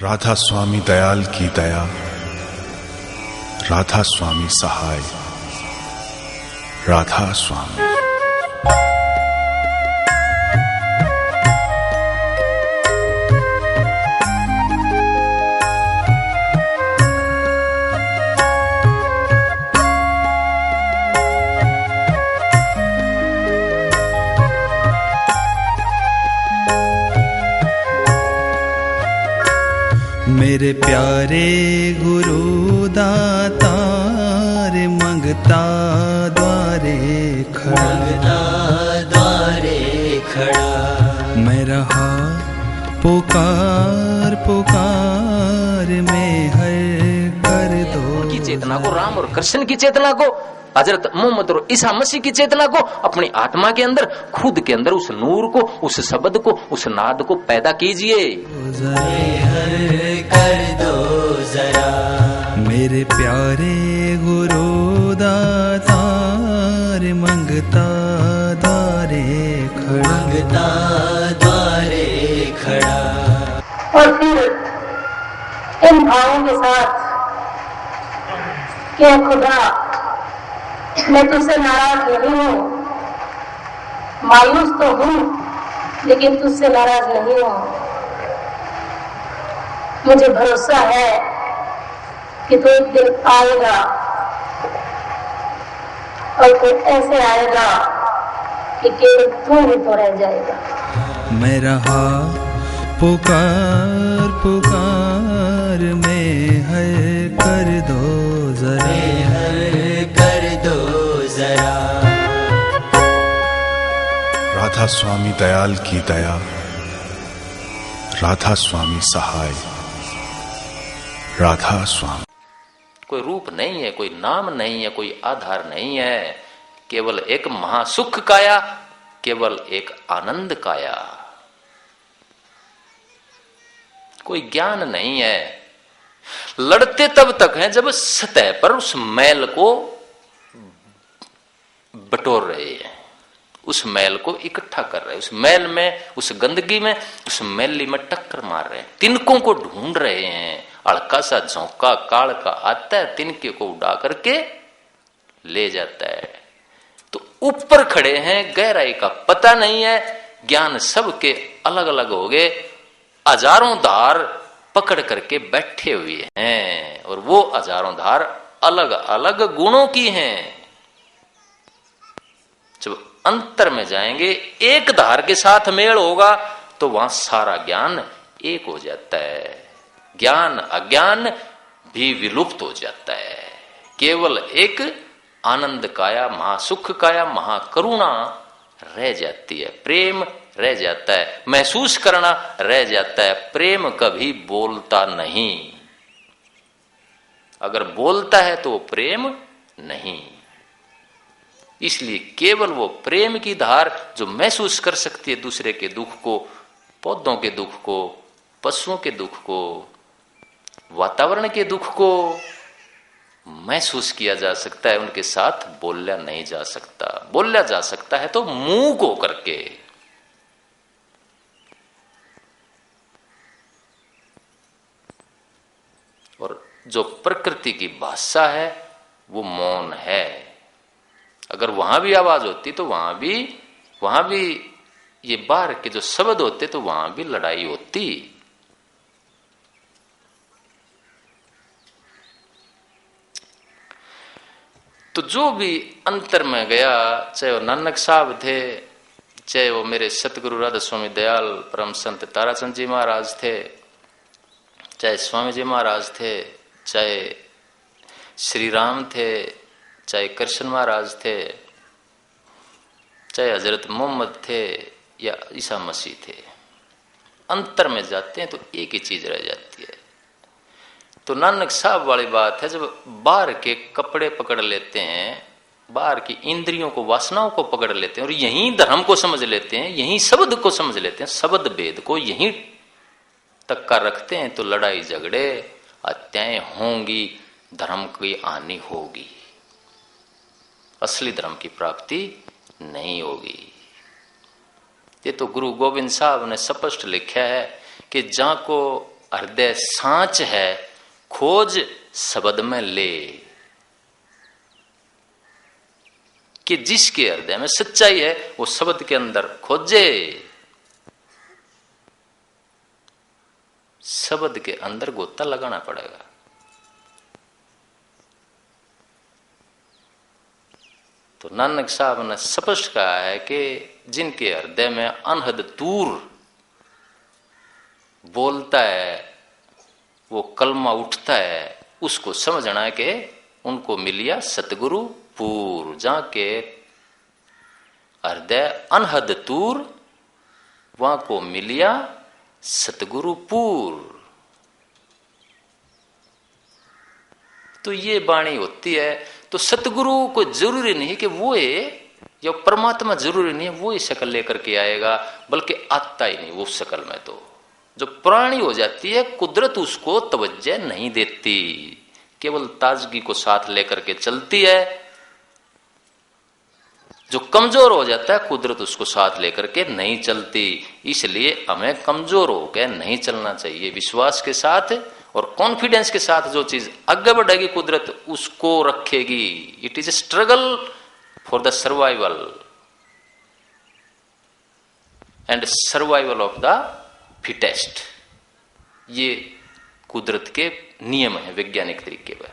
राधा स्वामी दयाल की दया, राधा स्वामी सहाय, राधा स्वामी। मेरे प्यारे गुरु दातार मंगता द्वारे खड़ा, मैं रहा पुकार पुकार में हर कर दो की चेतना को, राम और कृष्ण की चेतना को, हजरत मोहम्मद और ईसा मसीह की चेतना को अपनी आत्मा के अंदर, खुद के अंदर उस नूर को, उस शब्द को, उस नाद को पैदा कीजिए। कर दो जरा मेरे प्यारे गुरु दातार मंगता द्वारे खड़ा। और फिर इन भावों के साथ कि खुदा मैं तुझसे नाराज नहीं हूँ, मायूस तो हूँ लेकिन तुझसे नाराज नहीं हूँ। मुझे भरोसा है कि तू एक दिन आएगा और तू ऐसे आएगा कि केवल तू ही तो रह जाएगा। मैं रहा पुकार पुकार में है कर दो जरा, राधा स्वामी दयाल की दया, राधा स्वामी सहाय, राधा स्वामी। कोई रूप नहीं है, कोई नाम नहीं है, कोई आधार नहीं है, केवल एक महासुख काया, केवल एक आनंद काया। कोई ज्ञान नहीं है। लड़ते तब तक हैं जब सतह पर उस मैल को बटोर रहे हैं, उस मैल को इकट्ठा कर रहे हैं, उस मैल में, उस गंदगी में, उस मैली में टक्कर मार रहे हैं, तिनकों को ढूंढ रहे हैं। अड़का सा झोंका काल का आता है, तिनके को उड़ा करके ले जाता है। तो ऊपर खड़े हैं, गहराई का पता नहीं है, ज्ञान सबके अलग अलग हो गए, हजारों धार पकड़ करके बैठे हुए हैं, और वो हजारों धार अलग अलग गुणों की हैं। जब अंतर में जाएंगे, एक धार के साथ मेल होगा तो वहां सारा ज्ञान एक हो जाता है, ज्ञान अज्ञान भी विलुप्त हो जाता है। केवल एक आनंद काया, महासुख काया, महाकरुणा रह जाती है, प्रेम रह जाता है, महसूस करना रह जाता है। प्रेम कभी बोलता नहीं, अगर बोलता है तो वो प्रेम नहीं। इसलिए केवल वो प्रेम की धार जो महसूस कर सकती है दूसरे के दुख को, पौधों के दुख को, पशुओं के दुख को, वातावरण के दुख को महसूस किया जा सकता है, उनके साथ बोला नहीं जा सकता। बोला जा सकता है तो मुंह को करके। और जो प्रकृति की भाषा है वो मौन है। अगर वहां भी आवाज होती तो वहां भी ये बाहर के जो शब्द होते तो वहां भी लड़ाई होती। तो जो भी अंतर में गया, चाहे वो नानक साहब थे, चाहे वो मेरे सतगुरु राधा स्वामी दयाल परम संत ताराचंद जी महाराज थे, चाहे स्वामी जी महाराज थे, चाहे श्री राम थे, चाहे कृष्ण महाराज थे, चाहे हजरत मोहम्मद थे या ईसा मसीह थे, अंतर में जाते हैं तो एक ही चीज रह जाती है। तो नानक साहब वाली बात है, जब बाहर के कपड़े पकड़ लेते हैं, बाहर की इंद्रियों को, वासनाओं को पकड़ लेते हैं और यहीं धर्म को समझ लेते हैं, यहीं शब्द को समझ लेते हैं, शब्द भेद को यहीं तक का रखते हैं, तो लड़ाई झगड़े हत्याएं होंगी, धर्म की हानि होगी, असली धर्म की प्राप्ति नहीं होगी। ये तो गुरु गोविंद साहब ने स्पष्ट लिखा है कि जहां को हृदय सांच है, खोज शब्द में ले। कि जिसके हृदय में सच्चाई है वो शब्द के अंदर खोजे, शब्द के अंदर गोता लगाना पड़ेगा। तो नानक साहब ने स्पष्ट कहा है कि जिनके हृदय में अनहद दूर बोलता है, वो कलमा उठता है, उसको समझना है कि उनको मिलिया सतगुरु पूर। जहां के हृदय अनहद दूर, वहां को मिलिया सतगुरु पूर। तो ये वाणी होती है। तो सतगुरु को जरूरी नहीं कि वो है, या परमात्मा जरूरी नहीं है वो ही शक्ल लेकर के आएगा, बल्कि आता ही नहीं वो शक्ल में। तो जो प्राणी हो जाती है, कुदरत उसको तवज्जो नहीं देती, केवल ताजगी को साथ लेकर के चलती है। जो कमजोर हो जाता है, कुदरत उसको साथ लेकर के नहीं चलती। इसलिए हमें कमजोर होकर नहीं चलना चाहिए, विश्वास के साथ और कॉन्फिडेंस के साथ जो चीज आगे बढ़ेगी कुदरत उसको रखेगी। It is a struggle for the survival and survival of the fittest. ये कुदरत के नियम है वैज्ञानिक तरीके पर,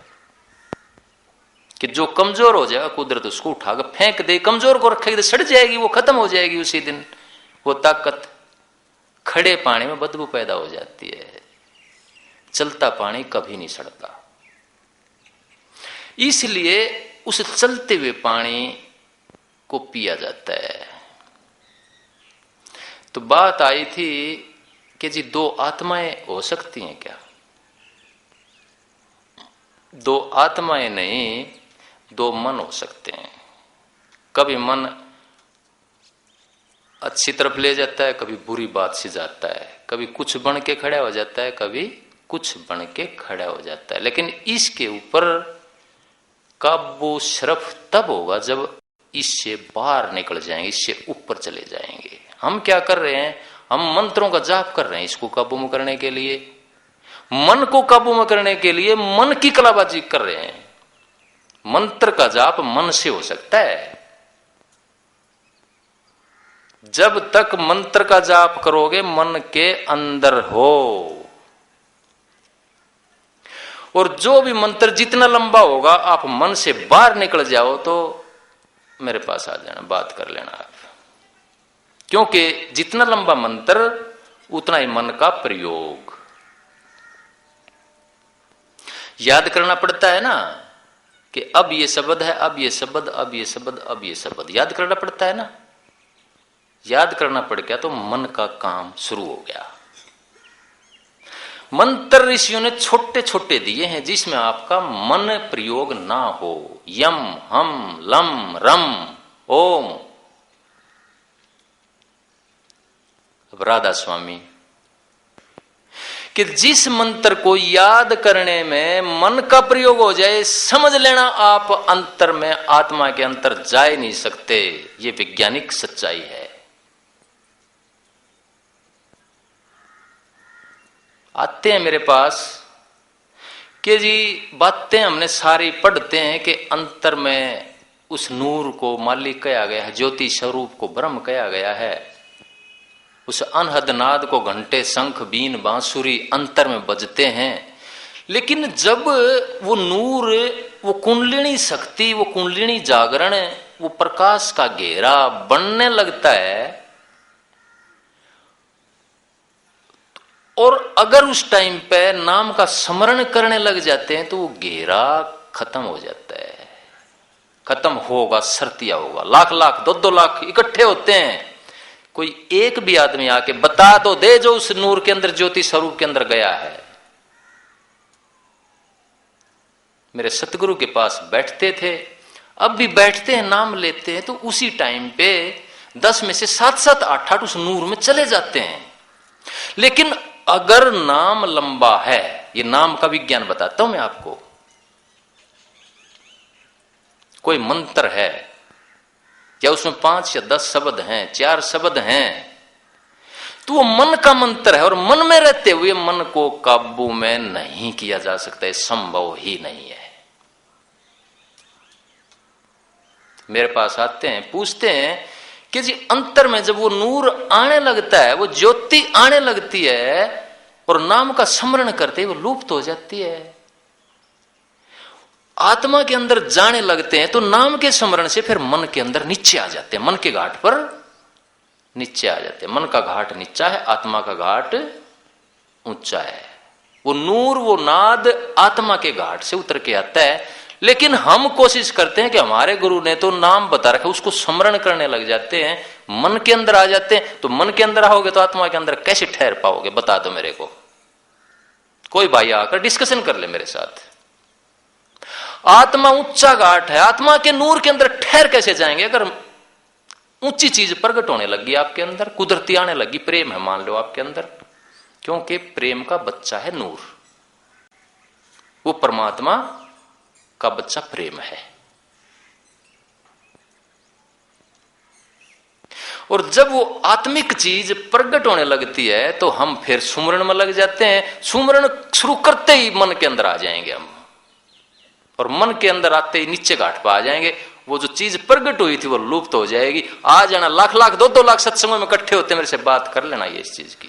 कि जो कमजोर हो जाएगा कुदरत उसको उठाकर फेंक दे, कमजोर को रखेगी तो सड़ जाएगी, वो खत्म हो जाएगी उसी दिन वो ताकत। खड़े पानी में बदबू पैदा हो जाती है, चलता पानी कभी नहीं सड़ता। इसलिए उस चलते हुए पानी को पिया जाता है। तो बात आई थी कि जी दो आत्माएं हो सकती हैं क्या? दो आत्माएं नहीं, दो मन हो सकते हैं। कभी मन अच्छी तरफ ले जाता है, कभी बुरी बात से जाता है, कभी कुछ बन के खड़ा हो जाता है, कभी कुछ बन के खड़ा हो जाता है। लेकिन इसके ऊपर काबू सिर्फ तब होगा जब इससे बाहर निकल जाएंगे, इससे ऊपर चले जाएंगे। हम क्या कर रहे हैं? हम मंत्रों का जाप कर रहे हैं इसको काबू में करने के लिए, मन को काबू में करने के लिए मन की कलाबाजी कर रहे हैं। मंत्र का जाप मन से हो सकता है। जब तक मंत्र का जाप करोगे मन के अंदर हो, और जो भी मंत्र जितना लंबा होगा आप मन से बाहर निकल जाओ तो मेरे पास आ जाना, बात कर लेना आप। क्योंकि जितना लंबा मंत्र उतना ही मन का प्रयोग। याद करना पड़ता है ना कि अब ये शब्द है, अब ये शब्द, अब ये शब्द, अब ये शब्द, याद करना पड़ता है ना। याद करना पड़ गया तो मन का काम शुरू हो गया। मंत्र ऋषियों ने छोटे छोटे दिए हैं जिसमें आपका मन प्रयोग ना हो। यम, हम, लम, रम, ओम। अब राधा स्वामी कि जिस मंत्र को याद करने में मन का प्रयोग हो जाए, समझ लेना आप अंतर में, आत्मा के अंतर जा ही नहीं सकते। ये वैज्ञानिक सच्चाई है। आते हैं मेरे पास कि जी बातें हमने सारी पढ़ते हैं कि अंतर में उस नूर को मालिक कहा गया है, ज्योति स्वरूप को ब्रह्म कहा गया है। उस अनहद नाद को घंटे, शंख, बीन, बांसुरी अंतर में बजते हैं। लेकिन जब वो नूर, वो कुंडलिनी शक्ति, वो कुंडलिनी जागरण, वो प्रकाश का घेरा बनने लगता है, और अगर उस टाइम पे नाम का स्मरण करने लग जाते हैं तो वो घेरा खत्म हो जाता है। खत्म होगा, सर्तिया होगा। लाख लाख, 2-2 लाख इकट्ठे होते हैं, कोई एक भी आदमी आके बता तो दे जो उस नूर के अंदर, ज्योति स्वरूप के अंदर गया है। मेरे सतगुरु के पास बैठते थे, अब भी बैठते हैं, नाम लेते हैं, तो उसी टाइम पे 10 में से 7-7, 8-8 उस नूर में चले जाते हैं। लेकिन अगर नाम लंबा है, ये नाम का विज्ञान बताता हूं मैं आपको। कोई मंत्र है या उसमें 5 या 10 शब्द हैं, 4 शब्द हैं, तो वो मन का मंत्र है और मन में रहते हुए मन को काबू में नहीं किया जा सकता, है संभव ही नहीं है। मेरे पास आते हैं, पूछते हैं कि जी अंतर में जब वो नूर आने लगता है, वो ज्योति आने लगती है और नाम का स्मरण करते वो लुप्त हो जाती है, आत्मा के अंदर जाने लगते हैं, तो नाम के स्मरण से फिर मन के अंदर नीचे आ जाते हैं, मन के घाट पर नीचे आ जाते हैं। मन का घाट नीचा है, आत्मा का घाट ऊंचा है। वो नूर, वो नाद आत्मा के घाट से उतर के आता है, लेकिन हम कोशिश करते हैं कि हमारे गुरु ने तो नाम बता रखा, उसको स्मरण करने लग जाते हैं, मन के अंदर आ जाते हैं। तो मन के अंदर आओगे तो आत्मा के अंदर कैसे ठहर पाओगे, बता दो मेरे को। कोई भाई आकर डिस्कशन कर ले मेरे साथ। आत्मा ऊंचा घाट है, आत्मा के नूर के अंदर ठहर कैसे जाएंगे? अगर ऊंची चीज प्रकट होने लगी आपके अंदर, कुदरती आने लगी, प्रेम है मान लो आपके अंदर, क्योंकि प्रेम का बच्चा है नूर, वो परमात्मा का बच्चा प्रेम है। और जब वो आत्मिक चीज प्रकट होने लगती है तो हम फिर सुमरण में लग जाते हैं। सुमरण शुरू करते ही मन के अंदर आ जाएंगे हम, और मन के अंदर आते ही नीचे घाट पर आ जाएंगे। वो जो चीज प्रकट हुई थी वो लुप्त हो जाएगी। आ जाना, लाख लाख 2-2 लाख सत्संगों में इकट्ठे होते, मेरे से बात कर लेना ये इस चीज की।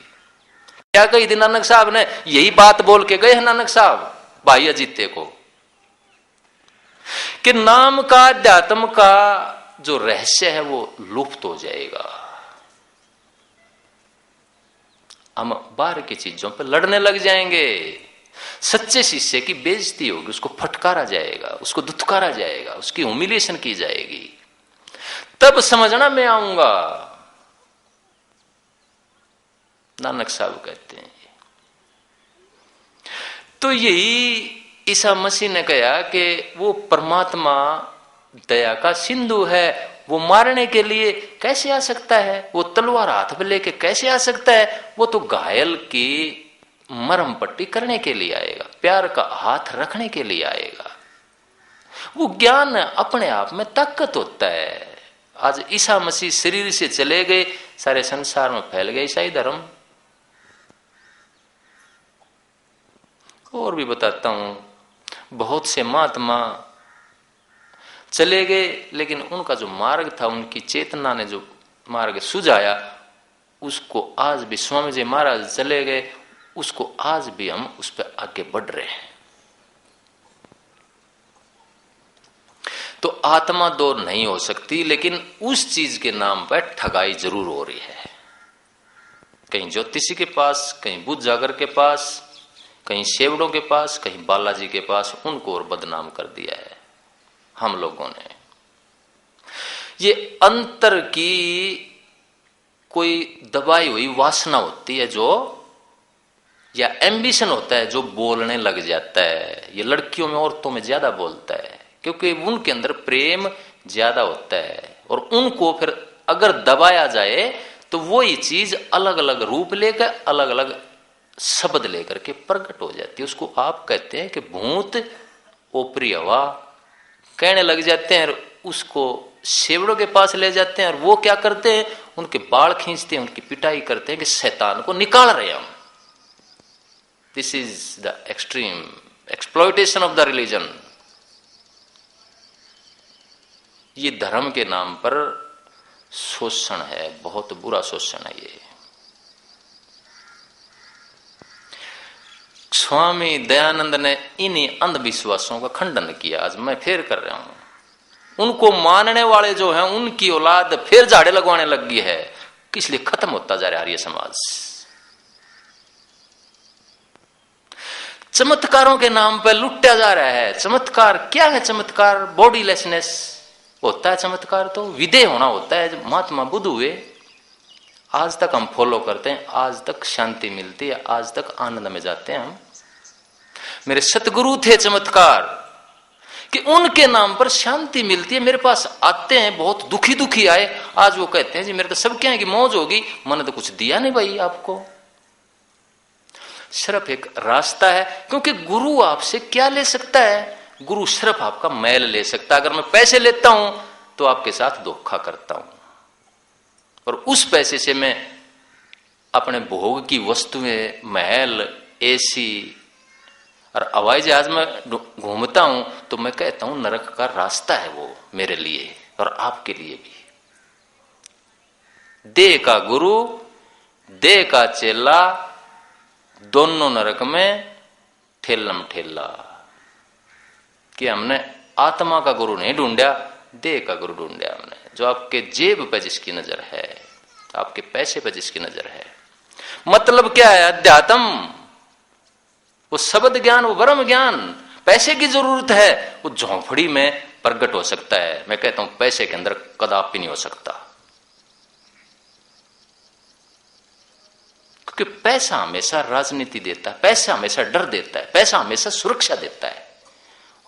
क्या कही थी नानक साहब ने? यही बात बोल के गए हैं नानक साहब भाई अजीते को, कि नाम का, अध्यात्म का जो रहस्य है वो लुप्त हो जाएगा। हम बाहर की चीजों पर लड़ने लग जाएंगे। सच्चे शिष्य की बेइज्जती होगी, उसको फटकारा जाएगा, उसको दुत्कारा जाएगा, उसकी ह्यूमिलिएशन की जाएगी। तब समझना मैं आऊंगा, नानक साहब कहते हैं। तो यही ईसा मसीह ने कहा कि वो परमात्मा दया का सिंधु है, वो मारने के लिए कैसे आ सकता है? वो तलवार हाथ में लेके कैसे आ सकता है? वो तो घायल की मरहम पट्टी करने के लिए आएगा, प्यार का हाथ रखने के लिए आएगा। वो ज्ञान अपने आप में ताकत होता है। आज ईसा मसीह शरीर से चले गए, सारे संसार में फैल गए ईसाई धर्म। और भी बताता हूं, बहुत से महात्मा चले गए, लेकिन उनका जो मार्ग था, उनकी चेतना ने जो मार्ग सुझाया, उसको आज भी स्वामी जी महाराज चले गए, उसको आज भी हम उस पर आगे बढ़ रहे हैं। तो आत्मा दो नहीं हो सकती, लेकिन उस चीज के नाम पर ठगाई जरूर हो रही है। कहीं ज्योतिषी के पास, कहीं बुद्ध जागर के पास, कहीं सेवड़ों के पास, कहीं बालाजी के पास, उनको और बदनाम कर दिया है हम लोगों ने। ये अंतर की कोई दबाई हुई वासना होती है जो, या एम्बिशन होता है जो बोलने लग जाता है। ये लड़कियों में, औरतों में ज्यादा बोलता है, क्योंकि उनके अंदर प्रेम ज्यादा होता है। और उनको फिर अगर दबाया जाए तो वो ये चीज अलग अलग रूप लेकर, अलग अलग शब्द लेकर के प्रकट हो जाती है। उसको आप कहते हैं कि भूत ओपरी हवा कहने लग जाते हैं। उसको सेवड़ों के पास ले जाते हैं, और वो क्या करते हैं? उनके बाल खींचते हैं, उनकी पिटाई करते हैं कि शैतान को निकाल रहे हम। This is the extreme exploitation of the religion. ये धर्म के नाम पर शोषण है, बहुत बुरा शोषण है ये। स्वामी दयानंद ने इन्हीं अंधविश्वासों का खंडन किया। आज मैं फिर कर रहा हूं। उनको मानने वाले जो हैं, उनकी औलाद फिर झाड़े लगवाने लग गई है, इसलिए खत्म होता जा रहा है आर्य समाज। चमत्कारों के नाम पर लुटा जा रहा है। चमत्कार क्या है? चमत्कार बॉडीलेसनेस होता है। चमत्कार तो विधेय होना होता है। महात्मा बुद्ध हुए, आज तक हम फॉलो करते हैं, आज तक शांति मिलती है, आज तक आनंद में जाते हैं हम। मेरे सतगुरु थे चमत्कार, कि उनके नाम पर शांति मिलती है। मेरे पास आते हैं, बहुत दुखी दुखी आए, आज वो कहते हैं जी मेरे तो सब क्या है कि मौज होगी, मैंने तो कुछ दिया नहीं भाई आपको। सिर्फ एक रास्ता है, क्योंकि गुरु आपसे क्या ले सकता है? गुरु सिर्फ आपका मैल ले सकता है। अगर मैं पैसे लेता हूं तो आपके साथ धोखा करता हूं, और उस पैसे से मैं अपने भोग की वस्तुएं, महल, एसी और हवाई जहाज में घूमता हूं तो मैं कहता हूं नरक का रास्ता है वो मेरे लिए और आपके लिए भी। देह का गुरु, देह का चेला, दोनों नरक में ठेलम ठेला। कि हमने आत्मा का गुरु नहीं ढूंढा, देह का गुरु ढूंढा हमने, जो आपके जेब पे जिसकी नजर है, आपके पैसे पे जिसकी नजर है। मतलब क्या है? अध्यात्म, वो शब्द ज्ञान, वो ब्रह्म ज्ञान। पैसे की जरूरत है, वो झोंपड़ी में प्रकट हो सकता है, मैं कहता हूं पैसे के अंदर कदापि नहीं हो सकता। क्योंकि पैसा हमेशा राजनीति देता है, पैसा हमेशा डर देता है, पैसा हमेशा सुरक्षा देता है।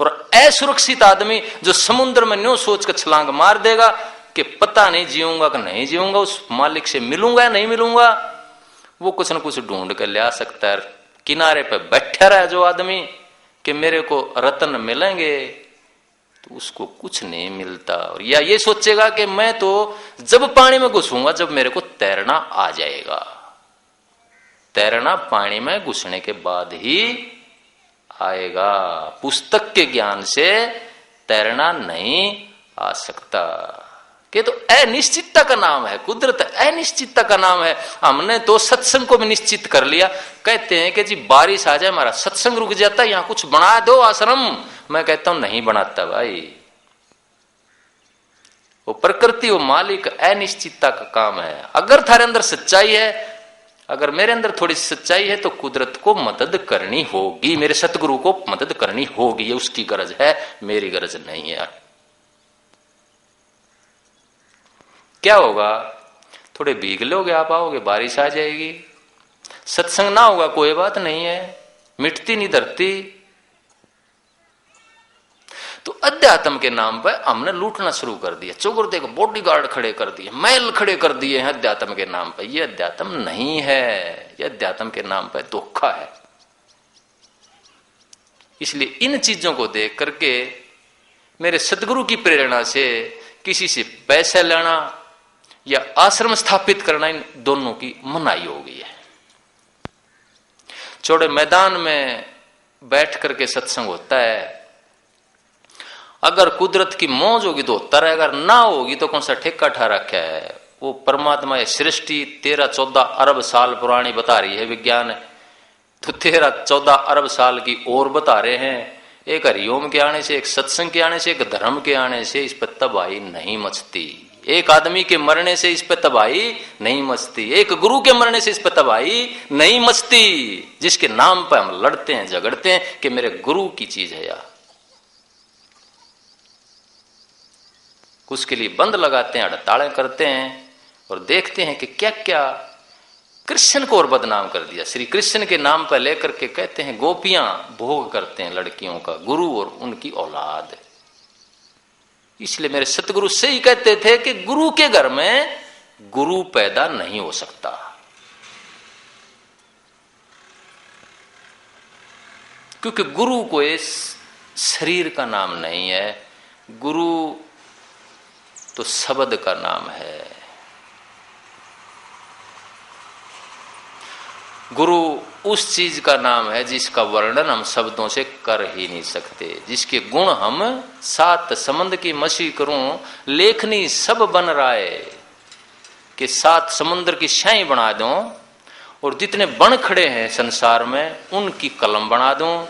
और असुरक्षित आदमी जो समुद्र में न्यों सोच कर छलांग मार देगा कि पता नहीं जीऊंगा कि नहीं जीऊंगा, उस मालिक से मिलूंगा या नहीं मिलूंगा, वो कुछ न कुछ ढूंढ कर ले आ सकता है। किनारे पे बैठा रहा जो आदमी कि मेरे को रत्न मिलेंगे, तो उसको कुछ नहीं मिलता। और या ये सोचेगा कि मैं तो जब पानी में घुसूंगा जब मेरे को तैरना आ जाएगा। तैरना पानी में घुसने के बाद ही आएगा, पुस्तक के ज्ञान से तैरना नहीं आ सकता। कि तो अनिश्चितता का नाम है, कुदरत अनिश्चितता का नाम है। हमने तो सत्संग को भी निश्चित कर लिया। कहते हैं कि जी बारिश आ जाए हमारा सत्संग रुक जाता है, यहां कुछ बना दो आश्रम। मैं कहता हूं नहीं बनाता भाई, वो प्रकृति, वो मालिक, अनिश्चितता का काम है। अगर थारे अंदर सच्चाई है, अगर मेरे अंदर थोड़ी सच्चाई है, तो कुदरत को मदद करनी होगी, मेरे सतगुरु को मदद करनी होगी। ये उसकी गरज है, मेरी गरज नहीं है। क्या होगा? थोड़े भीग लोगे, आप आओगे, बारिश आ जाएगी। सत्संग ना होगा कोई बात नहीं है, मिटती नहीं धरती। तो अध्यात्म के नाम पर हमने लूटना शुरू कर दिया। चौगुर्दे को बॉडीगार्ड खड़े कर दिए, महल खड़े कर दिए हैं अध्यात्म के नाम पर। यह अध्यात्म नहीं है, यह अध्यात्म के नाम पर धोखा है। इसलिए इन चीजों को देख करके मेरे सदगुरु की प्रेरणा से किसी से पैसे लेना या आश्रम स्थापित करना, इन दोनों की मनाही हो गई है। चौड़े मैदान में बैठ करके सत्संग होता है। अगर कुदरत की मौज होगी तो होता रहेगा, ना होगी तो कौन सा ठेका ठा रखा है। वो परमात्मा ये सृष्टि 13-14 अरब साल पुरानी बता रही है विज्ञान, तो 13-14 अरब साल की और बता रहे हैं। एक हरिओम के आने से, एक सत्संग के आने से, एक धर्म के आने से इस पर तबाही नहीं मचती। एक आदमी के मरने से इस पर तबाही नहीं मचती, एक गुरु के मरने से इस पर तबाही नहीं मचती, जिसके नाम पर हम लड़ते हैं, झगड़ते हैं कि मेरे गुरु की चीज है यार। उसके लिए बंद लगाते हैं, हड़तालें करते हैं और देखते हैं कि क्या क्या कृष्ण को और बदनाम कर दिया। श्री कृष्ण के नाम पर लेकर के कहते हैं गोपियां भोग करते हैं लड़कियों का, गुरु और उनकी औलाद। इसलिए मेरे सतगुरु से ही कहते थे कि गुरु के घर में गुरु पैदा नहीं हो सकता। क्योंकि गुरु कोई शरीर का नाम नहीं है, गुरु तो शब्द का नाम है। गुरु उस चीज का नाम है जिसका वर्णन हम शब्दों से कर ही नहीं सकते, जिसके गुण हम 7 समंद की मछली करूं लेखनी सब बन रहा है कि 7 समुद्र की स्याही बना दूं और जितने बन खड़े हैं संसार में उनकी कलम बना दूं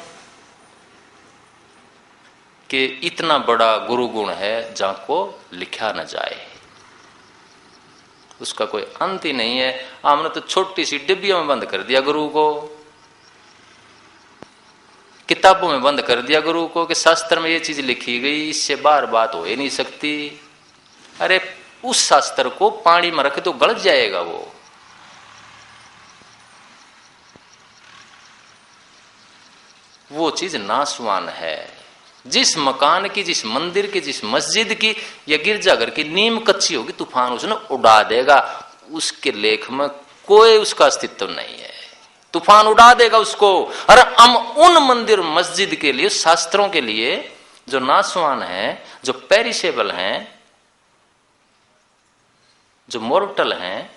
कि इतना बड़ा गुरु गुण है जहां को लिखा न जाए, उसका कोई अंत ही नहीं है। हमने तो छोटी सी डिब्बियों में बंद कर दिया गुरु को, किताबों में बंद कर दिया गुरु को कि शास्त्र में ये चीज लिखी गई, इससे बार बात हो ही नहीं सकती। अरे उस शास्त्र को पानी में रखे तो गल जाएगा वो चीज नाशवान है। जिस मकान की, जिस मंदिर की, जिस मस्जिद की या गिरजाघर की नींव कच्ची होगी तूफान उसने उड़ा देगा, उसके लेख में कोई उसका अस्तित्व नहीं है, तूफान उड़ा देगा उसको। और हम उन मंदिर मस्जिद के लिए, शास्त्रों के लिए जो नाशवान हैं, जो पेरिशेबल हैं, जो मोर्टल हैं,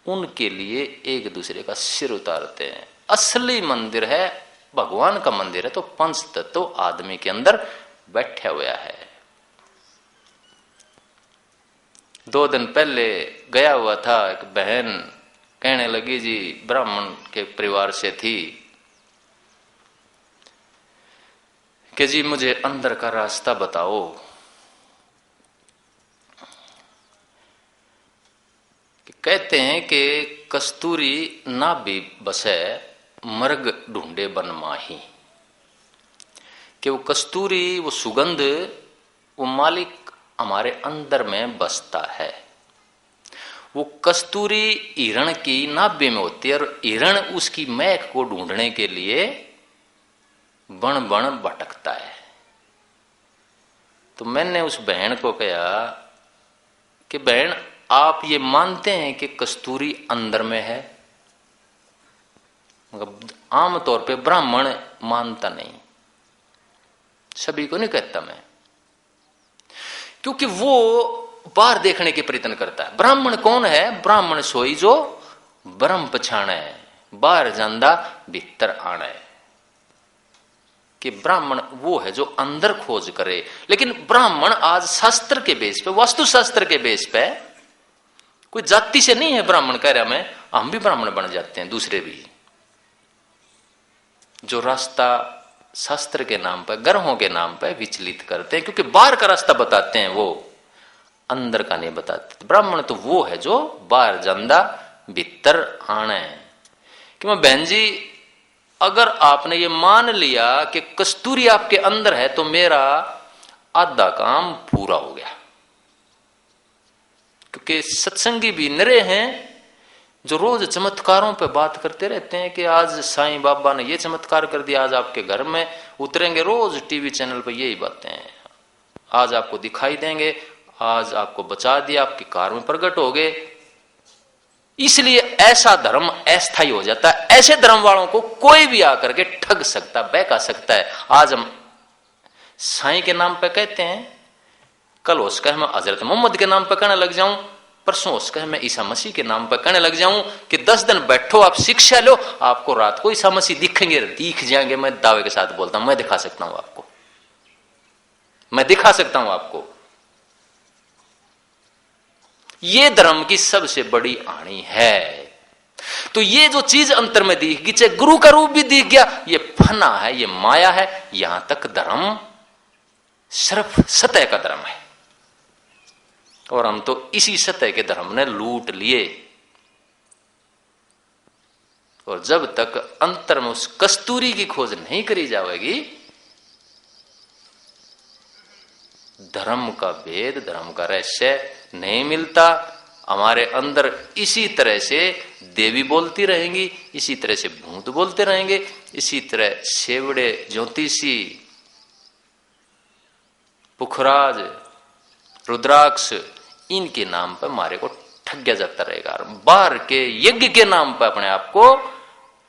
उनके लिए एक दूसरे का सिर उतारते हैं। असली मंदिर है, भगवान का मंदिर है तो पंच तत्व आदमी के अंदर बैठा हुआ है। 2 दिन पहले गया हुआ था, एक बहन कहने लगी, जी ब्राह्मण के परिवार से थी, कि जी मुझे अंदर का रास्ता बताओ। कहते हैं कि कस्तूरी ना भी बसे मर्ग ढूंढे बन माही, कि वो कस्तूरी, वो सुगंध, वो मालिक हमारे अंदर में बसता है। वो कस्तूरी हिरण की नाभि में होती है और हिरण उसकी महक को ढूंढने के लिए बन बन भटकता है। तो मैंने उस बहन को कहा कि बहन, आप ये मानते हैं कि कस्तूरी अंदर में है? आमतौर पे ब्राह्मण मानता नहीं, सभी को नहीं कहता मैं, क्योंकि वो बाहर देखने के प्रयत्न करता है। ब्राह्मण कौन है? ब्राह्मण सोई जो ब्रह्म पछाणे, बाहर जांदा भीतर आने, कि ब्राह्मण वो है जो अंदर खोज करे। लेकिन ब्राह्मण आज शास्त्र के बेस पे, वास्तु शास्त्र के बेस पे, कोई जाति से नहीं है ब्राह्मण कह रहा मैं, हम भी ब्राह्मण बन जाते हैं, दूसरे भी, जो रास्ता शास्त्र के नाम पर, ग्रहों के नाम पर विचलित करते हैं, क्योंकि बाहर का रास्ता बताते हैं, वो अंदर का नहीं बताते। ब्राह्मण तो वो है जो बाहर जांदा भीतर आने। कि मैं बहन जी, अगर आपने ये मान लिया कि कस्तूरी आपके अंदर है तो मेरा आधा काम पूरा हो गया। क्योंकि सत्संगी भी नरे हैं जो रोज चमत्कारों पे बात करते रहते हैं कि आज साईं बाबा ने ये चमत्कार कर दिया, आज आपके घर में उतरेंगे, रोज टीवी चैनल पे यही बातें हैं, आज आपको दिखाई देंगे, आज आपको बचा दिया, आपकी कार में प्रकट हो गए। इसलिए ऐसा धर्म अस्थायी हो जाता है। ऐसे धर्म वालों को कोई भी आकर के ठग सकता, बहका सकता है। आज हम साईं के नाम पे कहते हैं, कल हो सका मैं हजरत मोहम्मद के नाम पे कहने लग जाऊं, परसों हो सका मैं ईसा मसीह के नाम पे कहने लग जाऊं, कि 10 दिन बैठो आप शिक्षा लो, आपको रात को ईसा मसीह दिखेंगे, दिख जाएंगे। मैं दावे के साथ बोलता हूं, मैं दिखा सकता हूं आपको, मैं दिखा सकता हूं आपको। ये धर्म की सबसे बड़ी हानि है। तो ये जो चीज अंतर में दिख गई, चाहे गुरु का रूप भी दिख गया, ये फना है, ये माया है। यहां तक धर्म सिर्फ सतह का धर्म है, और हम तो इसी सतह के धर्म ने लूट लिए। और जब तक अंतर में उस कस्तूरी की खोज नहीं करी जाएगी, धर्म का भेद, धर्म का रहस्य नहीं मिलता। हमारे अंदर इसी तरह से देवी बोलती रहेंगी, इसी तरह से भूत बोलते रहेंगे, इसी तरह सेवड़े, ज्योतिषी, पुखराज, रुद्राक्ष, इनके नाम पर हमारे को ठग्या जाता रहेगा। और बाहर के यज्ञ के नाम पर अपने आप को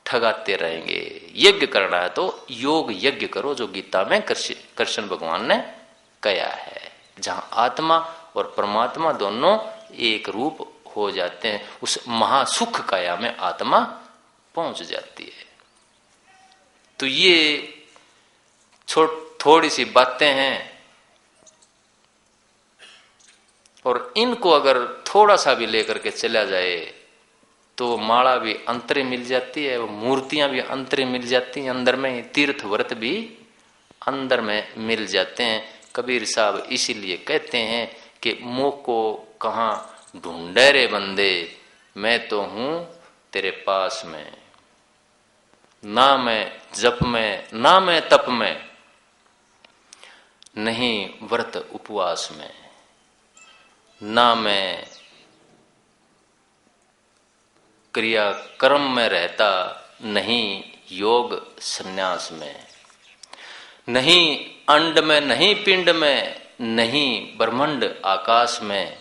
ठगाते रहेंगे। यज्ञ करना है तो योग यज्ञ करो, जो गीता में कृष्ण भगवान ने कहा है, जहां आत्मा और परमात्मा दोनों एक रूप हो जाते हैं। उस महासुख काया में आत्मा पहुंच जाती है। तो ये थोड़ी सी बातें हैं, और इनको अगर थोड़ा सा भी लेकर के चला जाए तो माला भी अंतरे मिल जाती है, वो मूर्तियां भी अंतरे मिल जाती हैं, अंदर में तीर्थ व्रत भी अंदर में मिल जाते हैं। कबीर साहब इसीलिए कहते हैं कि मोह को कहां ढूंढे रे बंदे, मैं तो हूं तेरे पास में। ना मैं जप में, ना मैं तप में, नहीं व्रत उपवास में, ना मैं क्रिया कर्म में रहता, नहीं योग संन्यास में, नहीं अंड में, नहीं पिंड में, नहीं ब्रह्मांड आकाश में,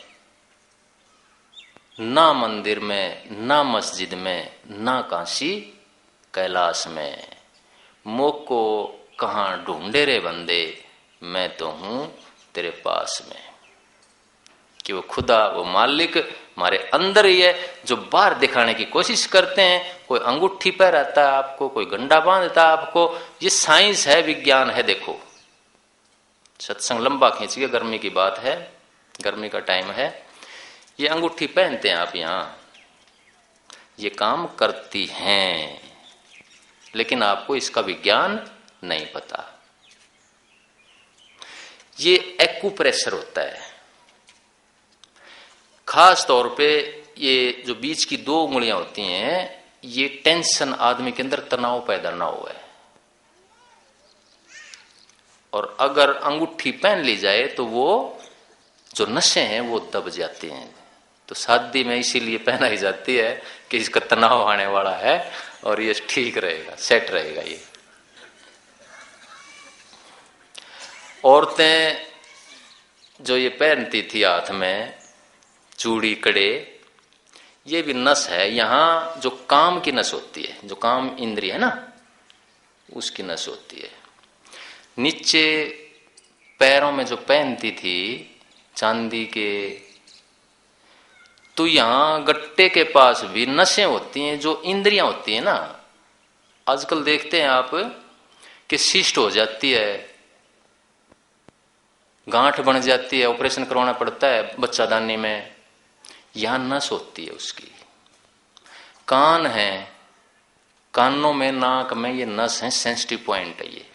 ना मंदिर में, ना मस्जिद में, ना काशी कैलाश में। मोह को कहां ढूंढे रे बंदे, मैं तो हूं तेरे पास में। कि वो खुदा, वो मालिक हमारे अंदर ही है। जो बाहर दिखाने की कोशिश करते हैं, कोई अंगूठी पहनाता है आपको, कोई गंडा बांधता है आपको, ये साइंस है, विज्ञान है। देखो सत्संग लंबा खींचिए, गर्मी की बात है, गर्मी का टाइम है। ये अंगूठी पहनते हैं आप यहां, ये काम करती हैं, लेकिन आपको इसका विज्ञान नहीं पता। ये एक्यूप्रेशर होता है, खास तौर पे ये जो बीच की 2 उंगलियां होती हैं, ये टेंशन आदमी के अंदर तनाव पैदा ना हुआ है। और अगर अंगूठी पहन ली जाए तो वो जो नसें हैं वो दब जाती हैं। तो शादी में इसीलिए पहनाई जाती है कि इसका तनाव आने वाला है और ये ठीक रहेगा, सेट रहेगा। ये औरतें जो ये पहनती थी हाथ में चूड़ी कड़े, ये भी नस है। यहां जो काम की नस होती है, जो काम इंद्रिय है ना, उसकी नस होती है। नीचे पैरों में जो पहनती थी चांदी के, तो यहां गट्टे के पास भी नसें होती हैं, जो इंद्रियां होती हैं ना। आजकल देखते हैं आप कि सिस्ट हो जाती है, गांठ बन जाती है, ऑपरेशन करवाना पड़ता है बच्चादानी में। यहां नस होती है उसकी। कान है, कानों में, नाक में ये नस है, सेंसिटिव पॉइंट है ये।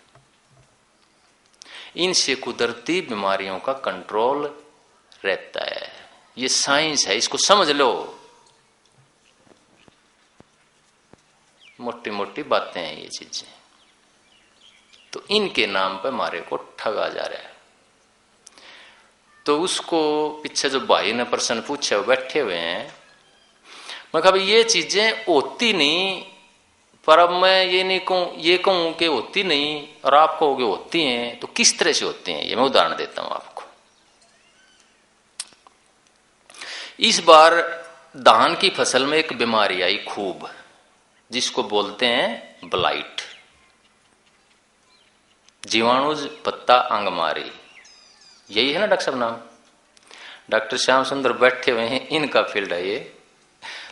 इनसे कुदरती बीमारियों का कंट्रोल रहता है। ये साइंस है, इसको समझ लो। मोटी मोटी बातें हैं ये चीजें। तो इनके नाम पे हमारे को ठगा जा रहा है। तो उसको पीछे जो भाई ने प्रश्न पूछा, वो बैठे हुए हैं। मैं कहा भाई ये चीजें होती नहीं, पर अब मैं ये कहूं कि होती नहीं और आप कहोगे होती हैं, तो किस तरह से होती हैं ये मैं उदाहरण देता हूं आपको। इस बार धान की फसल में एक बीमारी आई खूब, जिसको बोलते हैं ब्लाइट, जीवाणुज पत्ता अंगमारी। यही है ना डॉक्टर साहब नाम? डॉक्टर श्याम सुंदर बैठे हुए हैं, इनका फील्ड है ये।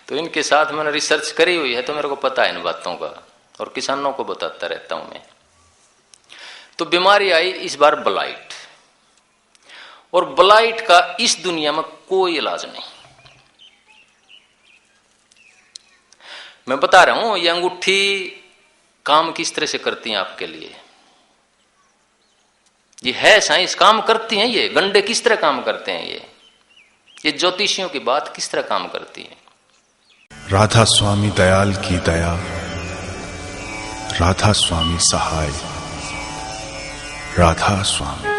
तो इनके साथ मैंने रिसर्च करी हुई है, तो मेरे को पता है इन बातों का, और किसानों को बताता रहता हूं मैं। तो बीमारी आई इस बार ब्लाइट, और ब्लाइट का इस दुनिया में कोई इलाज नहीं। मैं बता रहा हूं ये अंगूठी काम किस तरह से करती है आपके लिए। ये है साइंस, काम करती हैं। ये गंडे किस तरह काम करते हैं, ये ज्योतिषियों की बात किस तरह काम करती है। राधा स्वामी दयाल की दया, राधा स्वामी सहाय, राधा स्वामी।